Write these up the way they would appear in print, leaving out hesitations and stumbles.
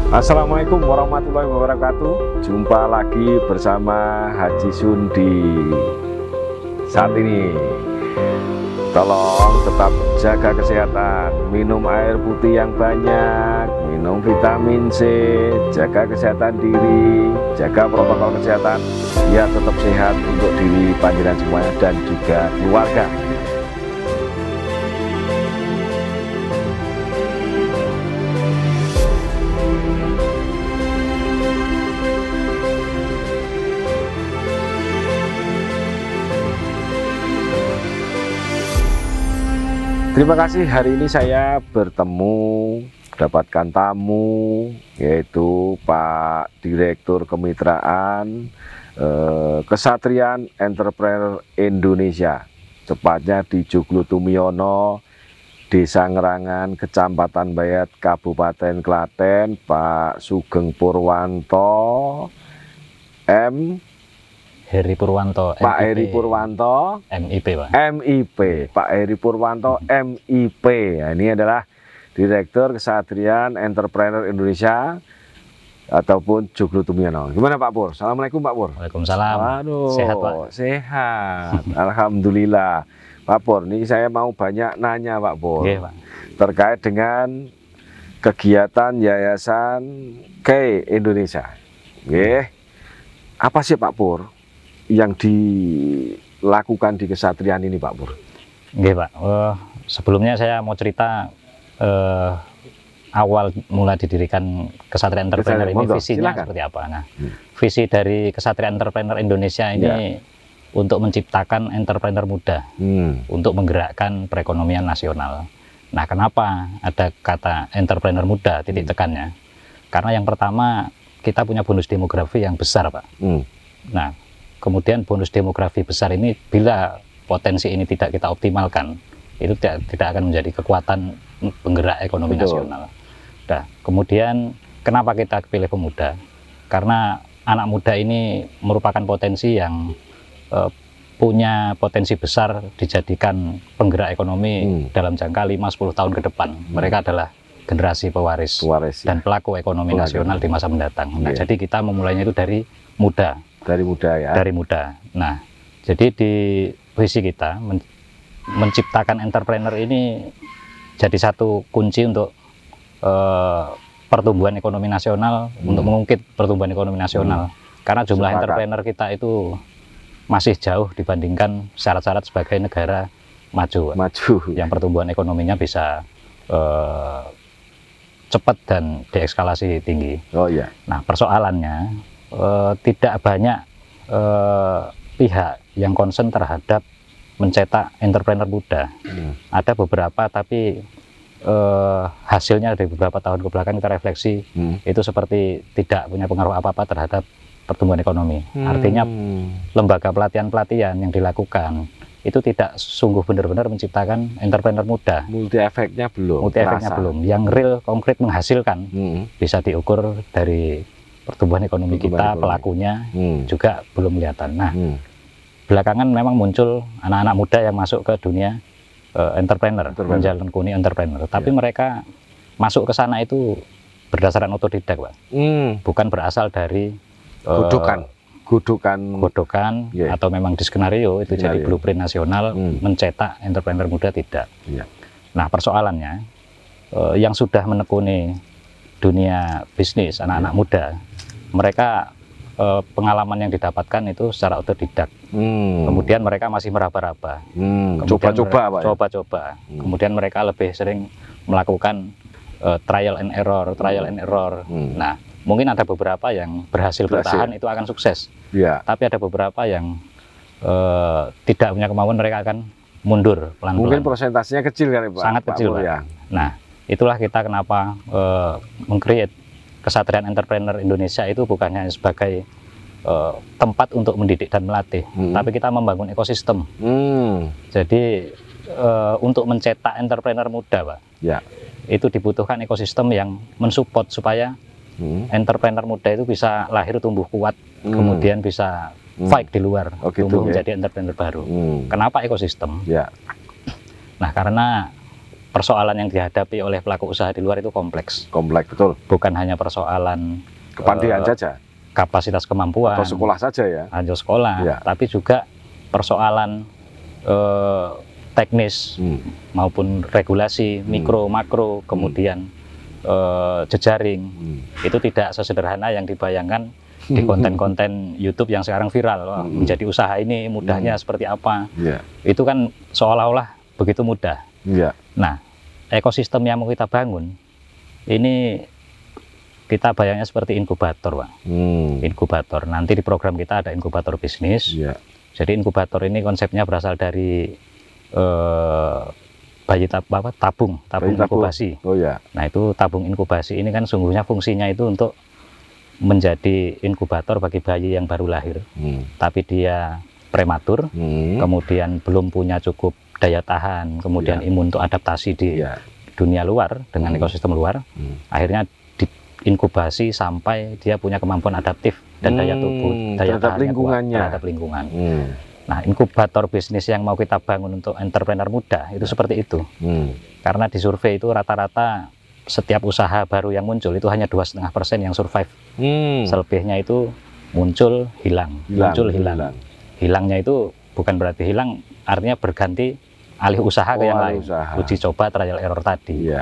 Assalamualaikum warahmatullahi wabarakatuh. Jumpa lagi bersama Haji Sundi. Saat ini tolong tetap jaga kesehatan, minum air putih yang banyak, minum vitamin C, jaga kesehatan diri, jaga protokol kesehatan biar tetap sehat untuk diri panjenengan semuanya dan juga keluarga. Terima kasih, hari ini saya bertemu, dapatkan tamu, yaitu Pak Direktur Kemitraan Kesatrian Entrepreneur Indonesia, tepatnya di Joglo Tumiono, Desa Ngerangan, Kecamatan Bayat, Kabupaten Klaten, Pak Sugeng Purwanto, Heri Purwanto, Pak Heri Purwanto, MIP, Pak. MIP, Pak Heri Purwanto, MIP. Nah, ini adalah Direktur Kesatrian Entrepreneur Indonesia ataupun Joglo Tumiono. Gimana Pak Pur? Assalamualaikum Pak Pur. Waalaikumsalam. Waduh, Sehat Pak? Sehat. Alhamdulillah. Pak Pur, ini saya mau banyak nanya Pak Pur. Oke, Pak. Terkait dengan kegiatan Yayasan K Indonesia. Oke. Apa sih Pak Pur yang dilakukan di kesatrian ini Pak Pur? Oke, Pak. Sebelumnya saya mau cerita awal mula didirikan Kesatrian Entrepreneur ini, visinya silakan. Seperti apa. Nah, visi dari Kesatrian Entrepreneur Indonesia ini untuk menciptakan entrepreneur muda, untuk menggerakkan perekonomian nasional. Nah, kenapa ada kata entrepreneur muda, titik tekannya? Karena yang pertama, kita punya bonus demografi yang besar, Pak. Nah, kemudian bonus demografi besar ini, bila potensi ini tidak kita optimalkan, itu tidak akan menjadi kekuatan penggerak ekonomi nasional. Nah, kemudian kenapa kita pilih pemuda? Karena anak muda ini merupakan potensi yang punya potensi besar dijadikan penggerak ekonomi dalam jangka 5-10 tahun ke depan. Mereka adalah generasi pewaris dan pelaku ekonomi nasional di masa mendatang. Nah, jadi kita memulainya itu dari muda. Dari muda ya? Dari muda. Nah, jadi di visi kita menciptakan entrepreneur ini jadi satu kunci untuk pertumbuhan ekonomi nasional, untuk mengungkit pertumbuhan ekonomi nasional. Karena jumlah entrepreneur kita itu masih jauh dibandingkan syarat-syarat sebagai negara maju. Yang pertumbuhan ekonominya bisa cepat dan deeskalasi tinggi. Oh iya. Nah, persoalannya tidak banyak pihak yang concern terhadap mencetak entrepreneur muda. Ada beberapa, tapi hasilnya dari beberapa tahun kebelakang kita refleksi itu seperti tidak punya pengaruh apa-apa terhadap pertumbuhan ekonomi. Artinya lembaga pelatihan-pelatihan yang dilakukan itu tidak sungguh benar-benar menciptakan entrepreneur muda. Multi efeknya belum. Yang real, konkret menghasilkan bisa diukur dari pertumbuhan ekonomi kita, pelakunya juga belum kelihatan. Nah, belakangan memang muncul anak-anak muda yang masuk ke dunia entrepreneur, menjalani entrepreneur. Tapi mereka masuk ke sana itu berdasarkan otodidak, Pak. Bukan berasal dari godokan atau memang di skenario itu jadi blueprint nasional mencetak entrepreneur muda, tidak. Nah, persoalannya yang sudah menekuni dunia bisnis anak-anak muda, mereka pengalaman yang didapatkan itu secara otodidak. Kemudian mereka masih meraba-raba, coba-coba. Kemudian mereka lebih sering melakukan trial and error. Nah, mungkin ada beberapa yang berhasil bertahan, itu akan sukses. Tapi ada beberapa yang tidak punya kemauan, mereka akan mundur pelan-pelan. Mungkin persentasenya kecil kan, Pak? Sangat kecil, Pak. Ya. Nah, itulah kita kenapa meng-create Kesatrian Entrepreneur Indonesia itu bukan hanya sebagai tempat untuk mendidik dan melatih, tapi kita membangun ekosistem. Jadi untuk mencetak entrepreneur muda, Pak, itu dibutuhkan ekosistem yang mensupport supaya entrepreneur muda itu bisa lahir tumbuh kuat, kemudian bisa fight di luar, tumbuh menjadi entrepreneur baru. Kenapa ekosistem? Nah, karena persoalan yang dihadapi oleh pelaku usaha di luar itu kompleks. Kompleks, betul. Bukan hanya persoalan kepandaian saja, kapasitas kemampuan, atau sekolah saja ya. Hanya sekolah, ya. Tapi juga persoalan teknis maupun regulasi, mikro, makro, kemudian jejaring. Itu tidak sesederhana yang dibayangkan di konten-konten YouTube yang sekarang viral. Menjadi usaha ini mudahnya seperti apa. Itu kan seolah-olah begitu mudah. Nah, ekosistem yang mau kita bangun ini kita bayangnya seperti inkubator, Pak. Inkubator. Nanti di program kita ada inkubator bisnis. Jadi inkubator ini konsepnya berasal dari tabung inkubasi. Nah, itu tabung inkubasi ini kan sungguhnya fungsinya itu untuk menjadi inkubator bagi bayi yang baru lahir, tapi dia prematur, kemudian belum punya cukup daya tahan, kemudian imun untuk adaptasi di dunia luar dengan ekosistem luar, akhirnya diinkubasi sampai dia punya kemampuan adaptif dan daya tubuh, daya tahannya kuat terhadap lingkungan. Nah, inkubator bisnis yang mau kita bangun untuk entrepreneur muda itu seperti itu. Karena di survei itu rata-rata setiap usaha baru yang muncul itu hanya 2,5% yang survive. Selebihnya itu muncul, hilang. Hilangnya itu bukan berarti hilang, artinya berganti alih usaha ke yang lain, uji coba trial error tadi.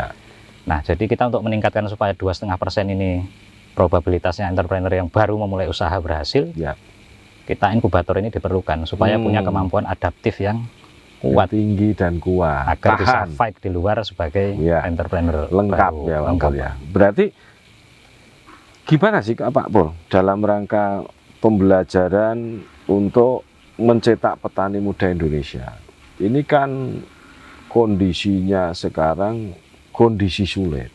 Nah, jadi kita untuk meningkatkan supaya 2,5% ini probabilitasnya entrepreneur yang baru memulai usaha berhasil, kita inkubator ini diperlukan supaya punya kemampuan adaptif yang kuat, tinggi dan kuat, agar bisa fight di luar sebagai entrepreneur lengkap baru, ya, lengkap ya. Berarti gimana sih Pak Pur dalam rangka pembelajaran untuk mencetak petani muda Indonesia? Ini kan kondisinya sekarang kondisi sulit.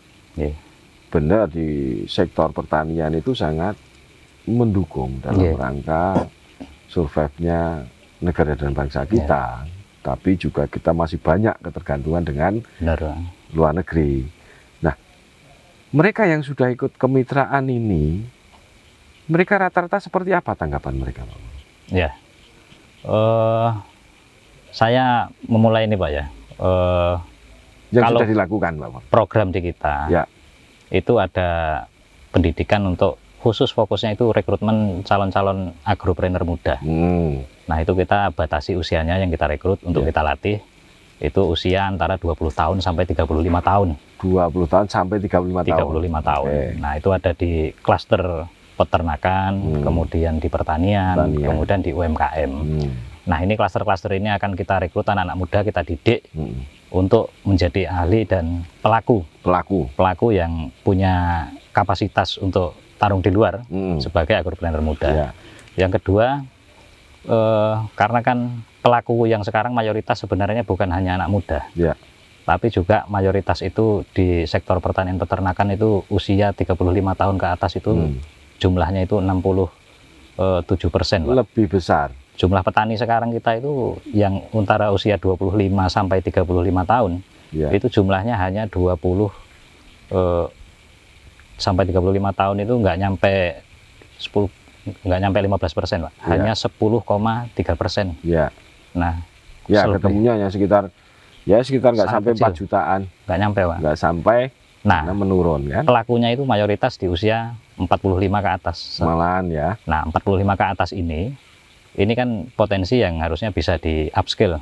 Benar, di sektor pertanian itu sangat mendukung dalam rangka survive-nya negara dan bangsa kita. Tapi juga kita masih banyak ketergantungan dengan luar negeri. Nah, mereka yang sudah ikut kemitraan ini, mereka rata-rata seperti apa tanggapan mereka, Pak? Saya memulai ini, Pak ya. Yang sudah dilakukan, Pak. Program di kita itu ada pendidikan untuk khusus fokusnya itu rekrutmen calon-calon agropreneur muda. Nah, itu kita batasi usianya yang kita rekrut untuk kita latih. Itu usia antara 20 tahun sampai 35 tahun. 20 tahun sampai 35 tahun. 35 tahun. Nah, itu ada di klaster peternakan, kemudian di pertanian, kemudian di UMKM. Nah, ini klaster-klaster ini akan kita rekrut anak-anak muda, kita didik untuk menjadi ahli dan pelaku yang punya kapasitas untuk tarung di luar sebagai agropreneur muda. Yang kedua, karena kan pelaku yang sekarang mayoritas sebenarnya bukan hanya anak muda, tapi juga mayoritas itu di sektor pertanian peternakan itu usia 35 tahun ke atas itu jumlahnya itu 67%. Lebih besar. Jumlah petani sekarang kita itu yang antara usia 25 sampai 35 tahun, itu jumlahnya hanya 20 sampai 35 tahun itu nggak nyampe 15%, Pak. Hanya 10,3%. Nah, ketemunya hanya sekitar nggak sampai 4 jutaan. Nggak nyampe, Pak. Nggak sampai. Nah, menurun kan. Pelakunya itu mayoritas di usia 45 ke atas. Malahan ya. Nah, 45 ke atas ini kan potensi yang harusnya bisa di upskill,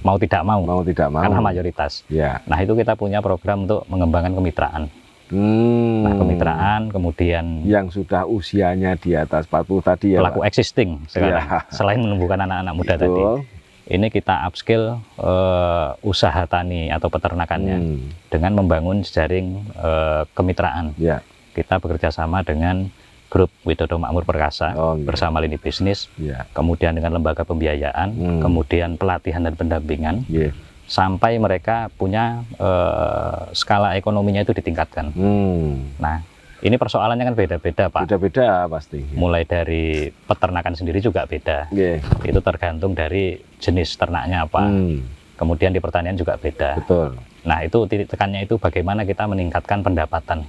mau tidak mau, karena mayoritas. Nah, itu kita punya program untuk mengembangkan kemitraan. Nah, kemitraan, kemudian yang sudah usianya di atas 40 tadi ya, pelaku Pak? Existing sekarang, selain menumbuhkan anak-anak muda tadi, ini kita upskill usaha tani atau peternakannya dengan membangun jejaring kemitraan. Kita bekerja sama dengan grup Widodo Makmur Perkasa bersama lini bisnis, kemudian dengan lembaga pembiayaan, kemudian pelatihan dan pendampingan, sampai mereka punya skala ekonominya itu ditingkatkan. Nah, ini persoalannya kan beda-beda, Pak. Beda-beda pasti. Mulai dari peternakan sendiri juga beda. Itu tergantung dari jenis ternaknya apa. Kemudian di pertanian juga beda. Betul. Nah, itu titik tekannya itu bagaimana kita meningkatkan pendapatan.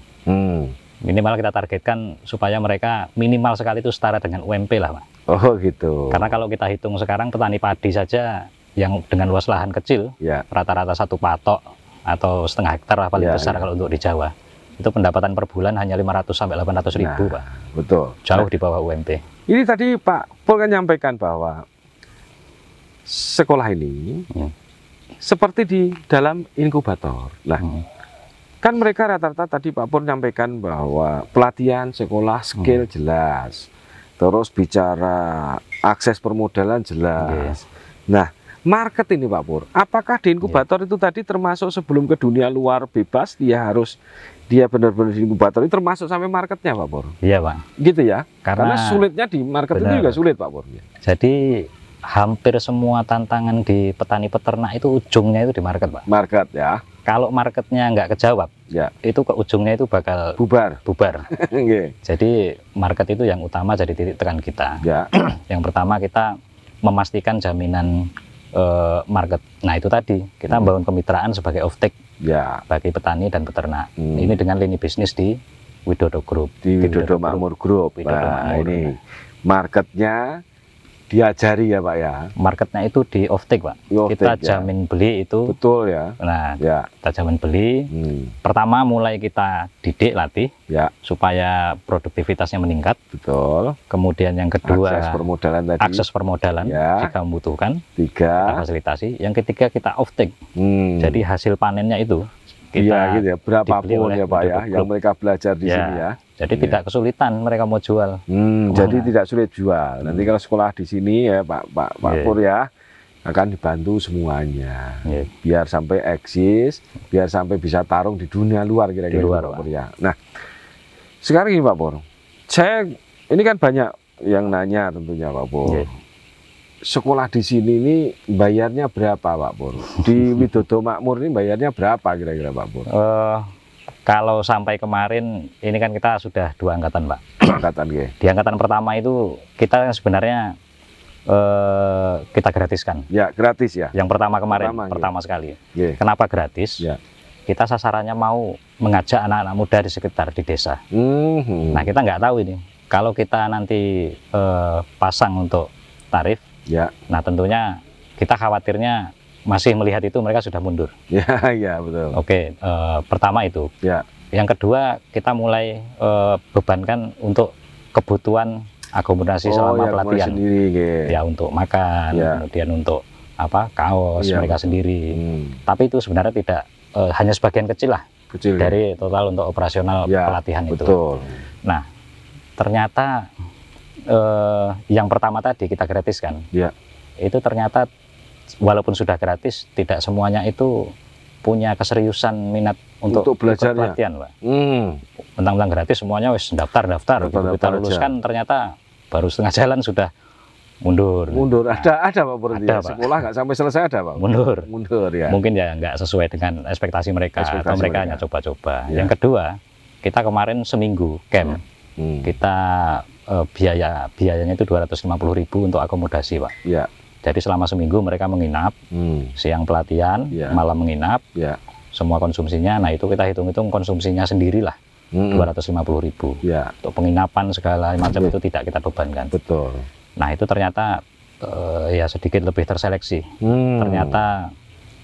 Minimal kita targetkan supaya mereka minimal sekali itu setara dengan UMP lah, Pak. Oh gitu. Karena kalau kita hitung sekarang petani padi saja yang dengan luas lahan kecil, rata-rata 1 patok atau setengah hektar lah paling besar ya. kalau untuk di Jawa. Itu pendapatan per bulan hanya 500 sampai 800 ribu, Pak. Betul. Jauh di bawah UMP. Ini tadi Pak Pol kan nyampaikan bahwa sekolah ini seperti di dalam inkubator. Nah, kan mereka rata-rata tadi Pak Pur nyampaikan bahwa pelatihan sekolah skill jelas, terus bicara akses permodalan jelas. Nah, market ini Pak Pur, apakah di inkubator itu tadi termasuk sebelum ke dunia luar bebas dia benar-benar di inkubator ini termasuk sampai marketnya Pak Pur? Iya Pak. Gitu ya? Karena Karena sulitnya di market itu juga sulit Pak Pur. Jadi hampir semua tantangan di petani peternak itu ujungnya itu di market Pak. Market ya. Kalau marketnya nggak kejawab, itu ke ujungnya itu bakal bubar. Jadi market itu yang utama jadi titik tekan kita. Yang pertama kita memastikan jaminan market. Nah itu tadi kita membangun kemitraan sebagai offtake bagi petani dan peternak. Ini dengan lini bisnis di Widodo Group. Di Widodo Makmur Group. Nah ini marketnya diajari ya Pak ya. Marketnya itu di offtake Pak. Kita jamin beli itu. Betul ya. Nah kita jamin beli. Pertama mulai kita didik latih supaya produktivitasnya meningkat. Betul. Kemudian yang kedua akses permodalan jika membutuhkan. Kita fasilitasi. Yang ketiga kita offtake. Jadi hasil panennya itu kita gitu ya, berapapun ya Pak ya yang mereka belajar di sini ya. Jadi tidak kesulitan mereka mau jual. Jadi tidak sulit jual. Nanti kalau sekolah di sini ya Pak Pur ya akan dibantu semuanya. Biar sampai eksis, biar sampai bisa tarung di dunia luar kira-kira Pak Pur ya. Nah, sekarang ini Pak Pur, ini kan banyak yang nanya tentunya Pak Pur. Sekolah di sini ini bayarnya berapa Pak Pur? Di Widodo Makmur ini bayarnya berapa kira-kira Pak Pur? Kalau sampai kemarin ini kan kita sudah 2 angkatan Pak. Di angkatan pertama itu kita sebenarnya kita gratiskan. Ya gratis ya. Yang pertama kemarin pertama sekali. Kenapa gratis? Kita sasarannya mau mengajak anak-anak muda di sekitar di desa. Nah kita nggak tahu ini. Kalau kita nanti pasang untuk tarif. Nah tentunya kita khawatirnya masih melihat itu mereka sudah mundur. Betul. Oke, pertama itu. Yang kedua kita mulai bebankan untuk kebutuhan akomodasi selama pelatihan. Untuk makan, kemudian untuk kaos mereka sendiri. Tapi itu sebenarnya tidak hanya sebagian kecil lah dari total untuk operasional pelatihan itu. Nah ternyata yang pertama tadi kita gratiskan, itu ternyata walaupun sudah gratis, tidak semuanya itu punya keseriusan minat untuk belajar pelatihan, Pak. Mentang-mentang gratis semuanya wis daftar. Kita luluskan ternyata baru setengah jalan sudah mundur. Ada Pak Pur. Sekolah nggak sampai selesai ada Pak. Mundur ya. Mungkin ya nggak sesuai dengan ekspektasi mereka atau mereka hanya coba-coba. Yang kedua, kita kemarin seminggu camp. Kita biayanya itu 250.000 untuk akomodasi Pak. Jadi selama seminggu mereka menginap, siang pelatihan, malam menginap, semua konsumsinya. Nah itu kita hitung-hitung konsumsinya sendirilah 250.000. Untuk penginapan segala macam itu tidak kita bebankan. Betul. Nah itu ternyata ya sedikit lebih terseleksi. Ternyata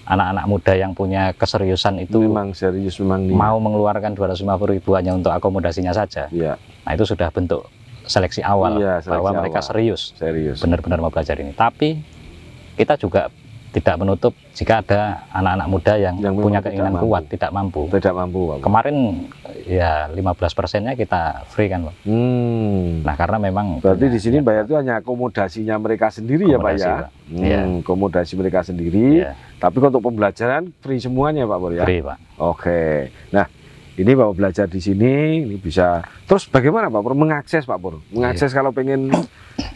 anak-anak muda yang punya keseriusan itu memang serius, mau mengeluarkan 250.000 hanya untuk akomodasinya saja. Nah itu sudah bentuk seleksi awal bahwa mereka serius benar-benar mau belajar ini. Tapi kita juga tidak menutup jika ada anak-anak muda yang punya keinginan kuat tidak mampu. Kemarin ya 15%-nya kita free kan Pak. Nah karena memang berarti di sini bayar itu hanya akomodasinya mereka sendiri ya Pak ya. Akomodasi mereka sendiri. Tapi untuk pembelajaran free semuanya Pak Pur ya. Free Pak. Oke. Nah ini Pak belajar di sini, ini bisa. Terus bagaimana Pak Pur mengakses Pak Pur? Mengakses kalau pengen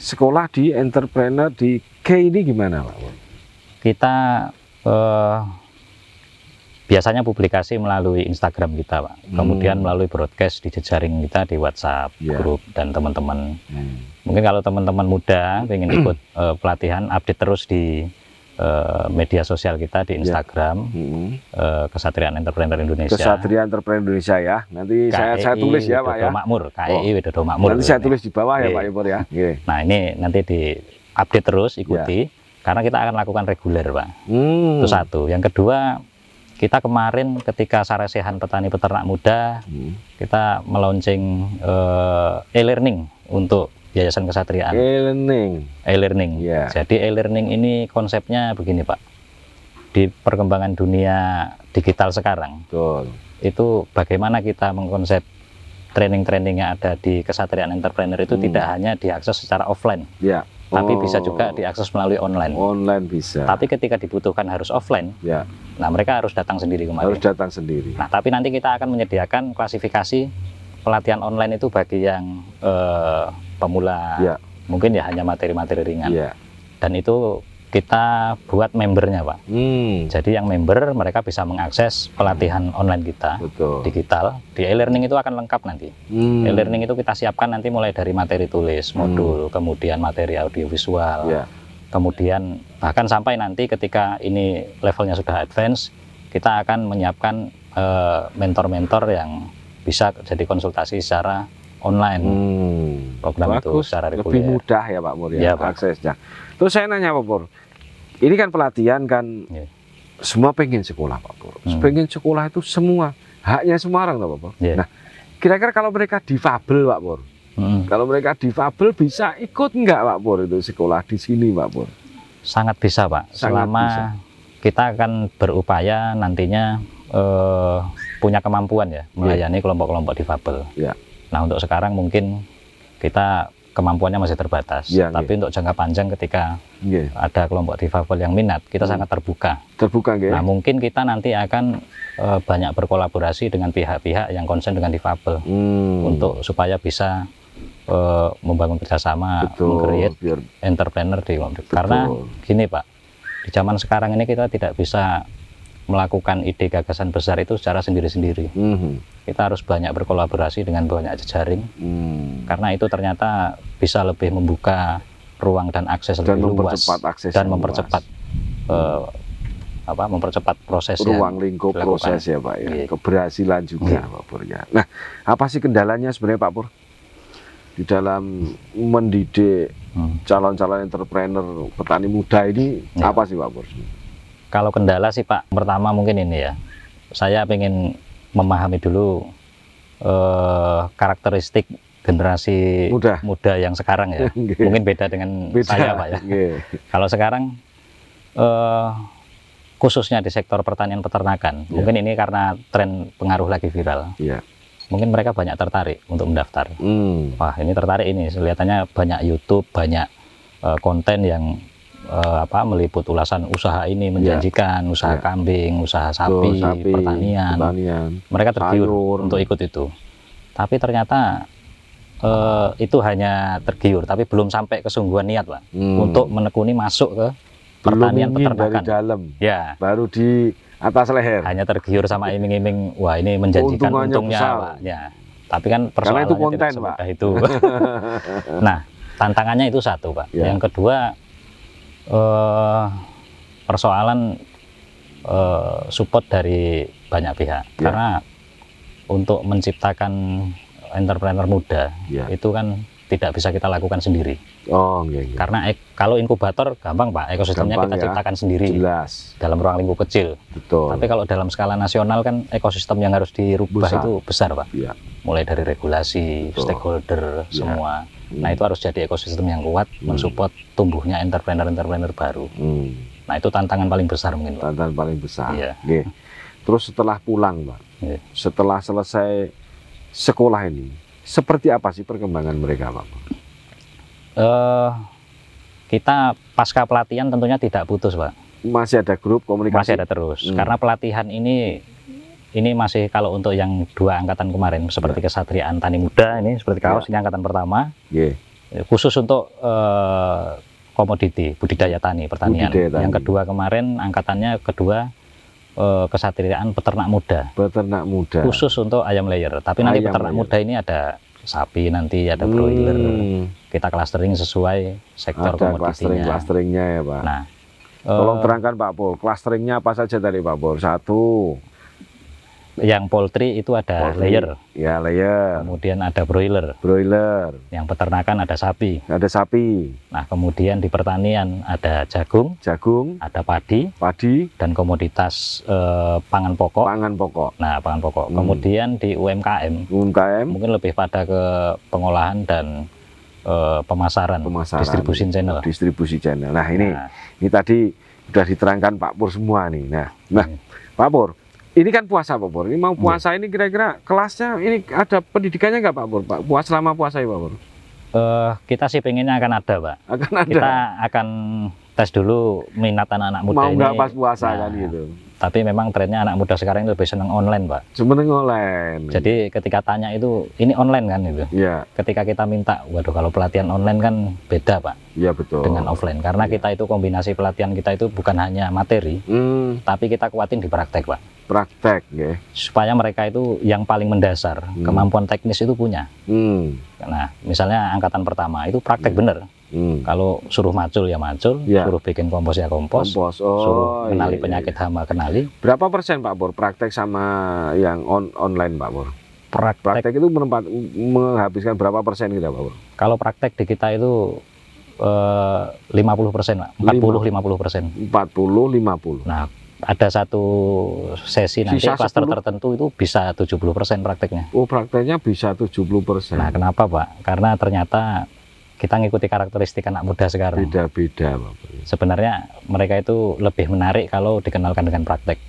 sekolah di entrepreneur di K ini gimana Pak Pur? Kita biasanya publikasi melalui Instagram kita Pak. Kemudian melalui broadcast di jejaring kita di WhatsApp grup dan teman-teman. Mungkin kalau teman-teman muda pengen ikut pelatihan, update terus di media sosial kita di Instagram, Kesatrian Entrepreneur Indonesia. Kesatrian Entrepreneur Indonesia ya. Nanti saya tulis ya Pak ya. Makmur, KEI Widodo Makmur. Nanti saya tulis di bawah ya Pak Pur ya. Nah ini nanti di update terus, ikuti. Karena kita akan lakukan reguler Pak. Itu satu. Yang kedua, kita kemarin ketika Saresehan Petani Peternak Muda, kita melaunching e-learning untuk Yayasan Kesatriaan. E-learning. Yeah. Jadi e-learning ini konsepnya begini Pak. Di perkembangan dunia digital sekarang, betul, itu bagaimana kita mengkonsep training-training yang ada di Kesatriaan Entrepreneur itu tidak hanya diakses secara offline. Yeah. Tapi bisa juga diakses melalui online. Online bisa. Tapi ketika dibutuhkan harus offline, ya. Nah mereka harus datang sendiri kemarin. Harus datang sendiri. Nah tapi nanti kita akan menyediakan klasifikasi pelatihan online itu bagi yang pemula, ya. Mungkin ya hanya materi-materi ringan. Ya. Dan itu kita buat membernya Pak. Jadi yang member mereka bisa mengakses pelatihan online kita. Betul. Digital. Di e-learning itu akan lengkap nanti. E-learning itu kita siapkan nanti mulai dari materi tulis, modul, kemudian materi audiovisual, kemudian bahkan sampai nanti ketika ini levelnya sudah advance, kita akan menyiapkan mentor-mentor yang bisa jadi konsultasi secara online. Program bagus, itu secara reguler. Lebih mudah ya Pak Mur ya, aksesnya. Terus saya nanya Pak Pur, ini kan pelatihan kan, semua pengen sekolah Pak Pur. Pengen sekolah itu semua, haknya semua orang Pak Pur. Nah, kira-kira kalau mereka difabel Pak Pur, kalau mereka difabel bisa ikut nggak Pak Pur itu sekolah di sini Pak Pur? Sangat bisa Pak, selama kita akan berupaya nantinya punya kemampuan ya, melayani kelompok-kelompok difabel. Nah untuk sekarang mungkin kita kemampuannya masih terbatas, tapi untuk jangka panjang ketika ada kelompok difabel yang minat, kita sangat terbuka. Nah mungkin kita nanti akan banyak berkolaborasi dengan pihak-pihak yang konsen dengan difabel, untuk supaya bisa membangun kerjasama, meng-create entrepreneur di kelompok. Karena gini Pak, di zaman sekarang ini kita tidak bisa melakukan ide gagasan besar itu secara sendiri-sendiri. Kita harus banyak berkolaborasi dengan banyak jejaring, karena itu ternyata bisa lebih membuka ruang dan akses dan lebih luas dan mempercepat mempercepat proses ruang lingkup proses ya Pak ya, keberhasilan juga Pak Pur ya. Nah apa sih kendalanya sebenarnya Pak Pur di dalam mendidik calon-calon entrepreneur petani muda ini, apa sih Pak Pur? Kalau kendala sih Pak, pertama mungkin ini ya, saya ingin memahami dulu karakteristik generasi muda yang sekarang ya. Mungkin beda dengan saya Pak ya. Kalau sekarang khususnya di sektor pertanian peternakan, mungkin ini karena tren pengaruh lagi viral. Mungkin mereka banyak tertarik untuk mendaftar. Wah ini tertarik ini, kelihatannya banyak YouTube, banyak konten yang meliput ulasan usaha ini menjanjikan, usaha kambing, usaha sapi, pertanian. Mereka tergiur untuk ikut itu. Tapi ternyata itu hanya tergiur, tapi belum sampai kesungguhan niat Pak untuk menekuni masuk ke pertanian peternakan. Dari dalam, baru di atas leher. Hanya tergiur sama iming-iming, wah ini menjanjikan untungnya Pak. Ya. Tapi kan persoalannya itu konten, tidak semudah itu. Nah, tantangannya itu satu Pak. Yang kedua, persoalan support dari banyak pihak, karena untuk menciptakan entrepreneur muda itu kan tidak bisa kita lakukan sendiri. Karena kalau inkubator gampang Pak, ekosistemnya kita ciptakan sendiri dalam ruang lingkup kecil. Tapi kalau dalam skala nasional kan ekosistem yang harus dirubah itu besar Pak. Mulai dari regulasi, stakeholder, semua. Nah itu harus jadi ekosistem yang kuat, mensupport tumbuhnya entrepreneur-entrepreneur baru. Nah itu tantangan paling besar mungkin Pak. Tantangan paling besar. Terus setelah pulang Pak, setelah selesai sekolah ini, seperti apa sih perkembangan mereka Pak? Kita pasca pelatihan tentunya tidak putus Pak. Masih ada grup komunikasi? Masih ada terus, karena pelatihan ini masih kalau untuk yang 2 angkatan kemarin seperti Kesatriaan Tani Muda ini seperti kaos ini angkatan pertama, khusus untuk komoditi budidaya tani pertanian. Yang kedua kemarin angkatannya kedua Kesatriaan Peternak Muda. Peternak Muda. Khusus untuk ayam layer. Tapi nanti peternak muda ini ada sapi, nanti ada broiler. Kita clustering sesuai sektor komoditinya. Clusteringnya ya Pak. Nah, tolong terangkan Pak Pur, clusteringnya apa saja tadi Pak Pur? 1 Yang poultry itu ada layer. Ya, layer. Kemudian ada broiler. Broiler. Yang peternakan ada sapi. Ada sapi. Nah, kemudian di pertanian ada jagung. Jagung. Ada padi. Padi. Dan komoditas pangan pokok. Pangan pokok. Nah, pangan pokok. Kemudian di UMKM. UMKM. Mungkin lebih pada ke pengolahan dan pemasaran. Distribusi channel. Distribusi channel. Nah, ini tadi sudah diterangkan Pak Pur semua nih. Nah, Pak Pur. Ini kan puasa Pak Pur, ini mau puasa ini kira-kira kelasnya ini ada pendidikannya nggak Pak Pur? Pak puasa selama puasa ya Pak Pur? Kita sih pengennya akan ada Pak. Akan ada. Kita akan tes dulu minat anak-anak muda mau ini. Mau nggak pas puasa kan gitu. Tapi memang trennya anak muda sekarang ini lebih senang online Pak. Seneng online. Jadi ketika tanya itu, ini online kan itu? Iya. Ketika kita minta, waduh kalau pelatihan online kan beda Pak. Iya betul. Dengan offline, karena kita itu kombinasi pelatihan kita itu bukan hanya materi, tapi kita kuatin di praktek Pak. Praktek ya. Supaya mereka itu yang paling mendasar, kemampuan teknis itu punya. Nah, misalnya angkatan pertama itu praktek bener. Kalau suruh macul ya macul, suruh bikin kompos ya kompos, suruh kenali penyakit hama kenali. Berapa persen Pak Pur praktek sama yang online Pak Pur? Praktek itu menghabiskan berapa persen kita Pak Pur? Kalau praktek di kita itu 50% Pak, 40-50%. 40-50. Nah, ada satu sesi nanti klaster tertentu itu bisa 70% prakteknya. Oh, prakteknya bisa 70%. Nah, kenapa Pak? Karena ternyata kita ngikuti karakteristik anak muda sekarang. Beda-beda Pak. Sebenarnya mereka itu lebih menarik kalau dikenalkan dengan praktek.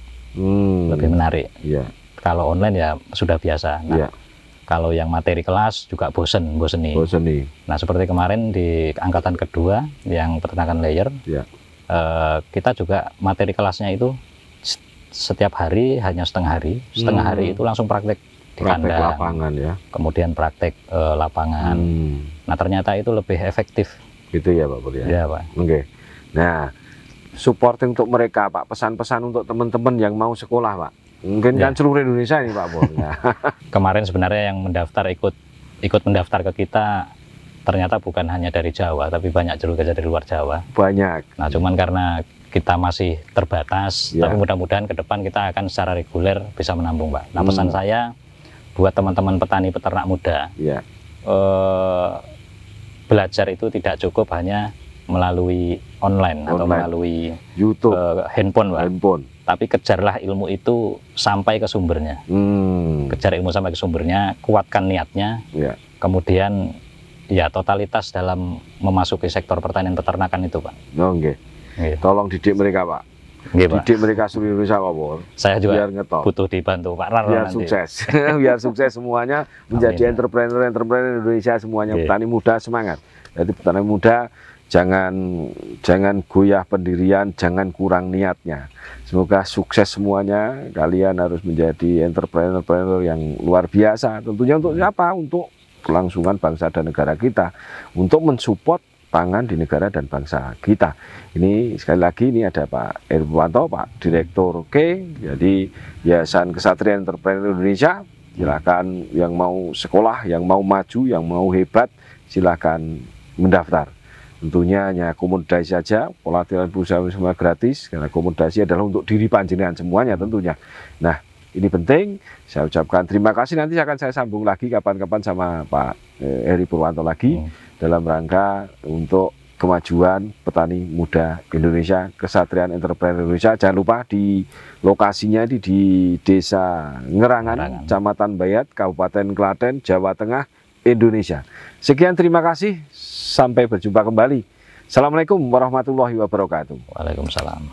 Lebih menarik. Iya. Kalau online ya sudah biasa. Nah, kalau yang materi kelas juga boseni. Nah, seperti kemarin di angkatan kedua yang peternakan layer, kita juga materi kelasnya itu setiap hari hanya setengah hari itu langsung praktek di kandang, lapangan ya. Kemudian praktek lapangan. Nah, ternyata itu lebih efektif. Gitu ya Pak Pur ya. Iya Pak. Oke. Nah, supporting untuk mereka Pak, pesan-pesan untuk teman-teman yang mau sekolah Pak. Mungkin kan seluruh Indonesia ini Pak Pur. Kemarin sebenarnya yang mendaftar ikut mendaftar ke kita ternyata bukan hanya dari Jawa, tapi banyak juga dari luar Jawa. Banyak. Nah, cuman karena kita masih terbatas, tapi mudah-mudahan ke depan kita akan secara reguler bisa menampung Pak. Nah, pesan saya buat teman-teman petani peternak muda, belajar itu tidak cukup hanya melalui online. Atau melalui YouTube, handphone Pak. Tapi kejarlah ilmu itu sampai ke sumbernya. Kejar ilmu sampai ke sumbernya, kuatkan niatnya, kemudian ya totalitas dalam memasuki sektor pertanian peternakan itu Pak. Tolong didik mereka Pak. Didik mereka seluruh Indonesia Pak Pur. Saya juga butuh dibantu Pak Rar. Biar nanti sukses. Biar sukses semuanya menjadi entrepreneur Indonesia semuanya. Petani muda semangat. Jadi petani muda jangan goyah pendirian, jangan kurang niatnya. Semoga sukses semuanya. Kalian harus menjadi entrepreneur yang luar biasa. Tentunya untuk siapa? Untuk kelangsungan bangsa dan negara kita, untuk mensupport pangan di negara dan bangsa kita. Ini sekali lagi ini ada Pak Eri Purwanto, Pak Direktur jadi Yayasan Ksatria Entrepreneur Indonesia. Silakan yang mau sekolah, yang mau maju, yang mau hebat, silakan mendaftar. Tentunya hanya akomodasi saja, pelatihan berusaha semua gratis, karena akomodasi adalah untuk diri panjenengan semuanya tentunya. Nah, ini penting, saya ucapkan terima kasih. Nanti akan saya sambung lagi kapan-kapan sama Pak Eri Purwanto lagi dalam rangka untuk kemajuan petani muda Indonesia, Kesatrian Entrepreneur Indonesia. Jangan lupa di lokasinya di Desa Ngerangan, Kecamatan Bayat, Kabupaten Klaten, Jawa Tengah, Indonesia. Sekian, terima kasih. Sampai berjumpa kembali. Assalamualaikum warahmatullahi wabarakatuh. Waalaikumsalam.